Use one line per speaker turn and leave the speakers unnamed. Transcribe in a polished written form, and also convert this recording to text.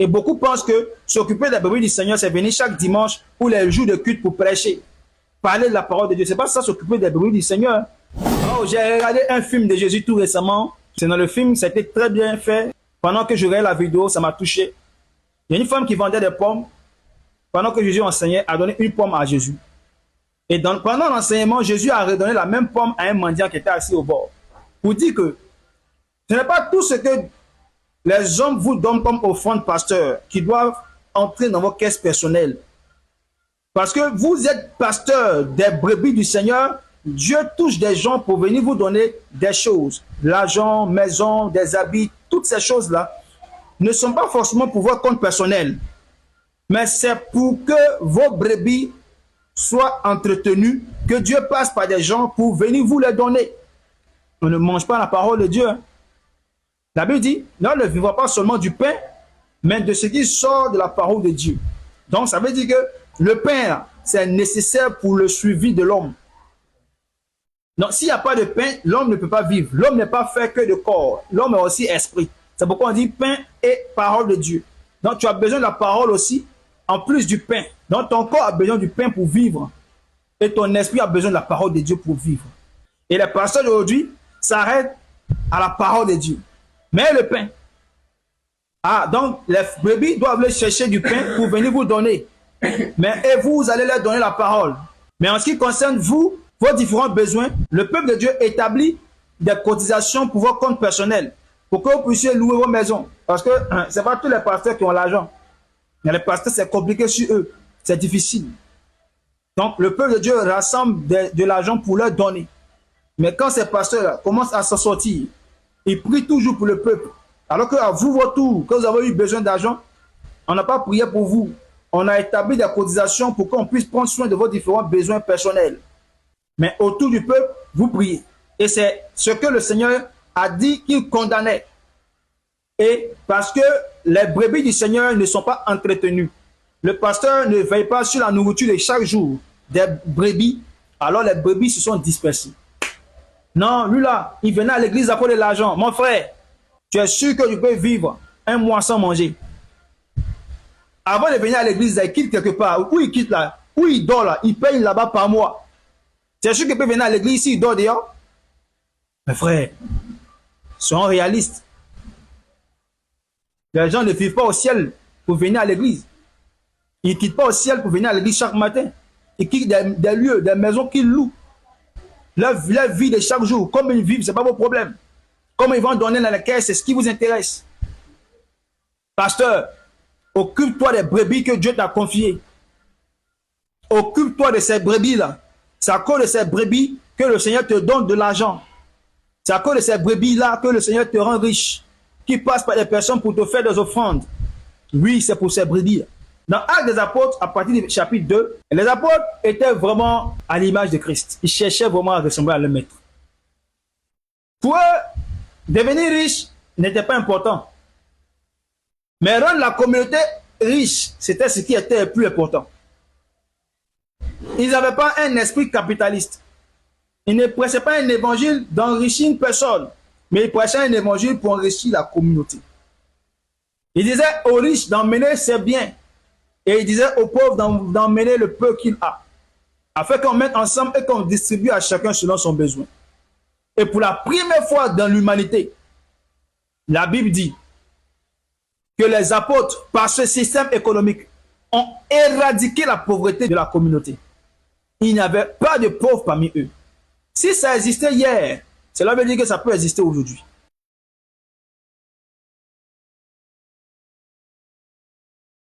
Et beaucoup pensent que s'occuper des brebis du Seigneur, c'est venir chaque dimanche ou les jours de culte pour prêcher, parler de la parole de Dieu. C'est pas ça, s'occuper des brebis du Seigneur. Oh, j'ai regardé un film de Jésus tout récemment. C'est dans le film, c'était très bien fait. Pendant que je regardais la vidéo, ça m'a touché. Il y a une femme qui vendait des pommes. Pendant que Jésus enseignait, a donné une pomme à Jésus. Et pendant l'enseignement, Jésus a redonné la même pomme à un mendiant qui était assis au bord. Pour dire que ce n'est pas tout ce que les hommes vous donnent comme offrande, pasteur, qui doivent entrer dans vos caisses personnelles. Parce que vous êtes pasteur des brebis du Seigneur, Dieu touche des gens pour venir vous donner des choses. L'argent, maison, des habits, toutes ces choses-là ne sont pas forcément pour votre compte personnel. Mais c'est pour que vos brebis soient entretenues, que Dieu passe par des gens pour venir vous les donner. On ne mange pas la parole de Dieu. La Bible dit, non, ne vivra pas seulement du pain, mais de ce qui sort de la parole de Dieu. Donc, ça veut dire que le pain, c'est nécessaire pour le suivi de l'homme. Donc, s'il n'y a pas de pain, l'homme ne peut pas vivre. L'homme n'est pas fait que de corps. L'homme est aussi esprit. C'est pourquoi on dit pain et parole de Dieu. Donc, tu as besoin de la parole aussi, en plus du pain. Donc, ton corps a besoin du pain pour vivre. Et ton esprit a besoin de la parole de Dieu pour vivre. Et les pasteurs d'aujourd'hui s'arrêtent à la parole de Dieu. Mais le pain. Ah, donc les brebis doivent aller chercher du pain pour venir vous donner. Mais et vous allez leur donner la parole. Mais en ce qui concerne vous, vos différents besoins, le peuple de Dieu établit des cotisations pour vos comptes personnels, pour que vous puissiez louer vos maisons. Parce que ce n'est pas tous les pasteurs qui ont l'argent. Mais les pasteurs, c'est compliqué sur eux. C'est difficile. Donc le peuple de Dieu rassemble de l'argent pour leur donner. Mais quand ces pasteurs-là commencent à s'en sortir, ils prient toujours pour le peuple. Alors qu'à vous, votre tour, quand vous avez eu besoin d'argent, on n'a pas prié pour vous. On a établi des cotisations pour qu'on puisse prendre soin de vos différents besoins personnels. Mais autour du peuple, vous priez. Et c'est ce que le Seigneur a dit qu'il condamnait. Et parce que les brebis du Seigneur ne sont pas entretenues. Le pasteur ne veille pas sur la nourriture de chaque jour des brebis. Alors les brebis se sont dispersées. Non, lui là, il venait à l'église à cause de l'argent. Mon frère, tu es sûr que tu peux vivre un mois sans manger. Avant de venir à l'église, il quitte quelque part. Où il quitte là? Où il dort là? Il paye là-bas par mois. Tu es sûr qu'il peut venir à l'église ici, il dort dehors? Mes frères, soyons réalistes. Les gens ne vivent pas au ciel pour venir à l'église. Ils ne quittent pas au ciel pour venir à l'église chaque matin. Ils quittent des lieux, des maisons qu'ils louent. Leur vie de chaque jour, comme ils vivent, ce n'est pas vos problèmes. Comment ils vont donner dans la caisse, c'est ce qui vous intéresse. Pasteur, occupe-toi des brebis que Dieu t'a confiées. Occupe-toi de ces brebis-là. C'est à cause de ces brebis que le Seigneur te donne de l'argent. C'est à cause de ces brebis-là que le Seigneur te rend riche. Qui passe par des personnes pour te faire des offrandes. Oui, c'est pour ces brebis-là. Dans Actes des Apôtres, à partir du chapitre 2, les apôtres étaient vraiment à l'image de Christ. Ils cherchaient vraiment à ressembler à leur maître. Pour eux, devenir riche n'était pas important. Mais rendre la communauté riche, c'était ce qui était le plus important. Ils n'avaient pas un esprit capitaliste. Ils ne prêchaient pas un évangile d'enrichir une personne, mais ils prêchaient un évangile pour enrichir la communauté. Ils disaient aux riches d'emmener ses biens. Et il disait aux pauvres d'emmener le peu qu'il a, afin qu'on mette ensemble et qu'on distribue à chacun selon son besoin. Et pour la première fois dans l'humanité, la Bible dit que les apôtres, par ce système économique, ont éradiqué la pauvreté de la communauté. Il n'y avait pas de pauvres parmi eux. Si ça existait hier, cela veut dire que ça peut exister aujourd'hui.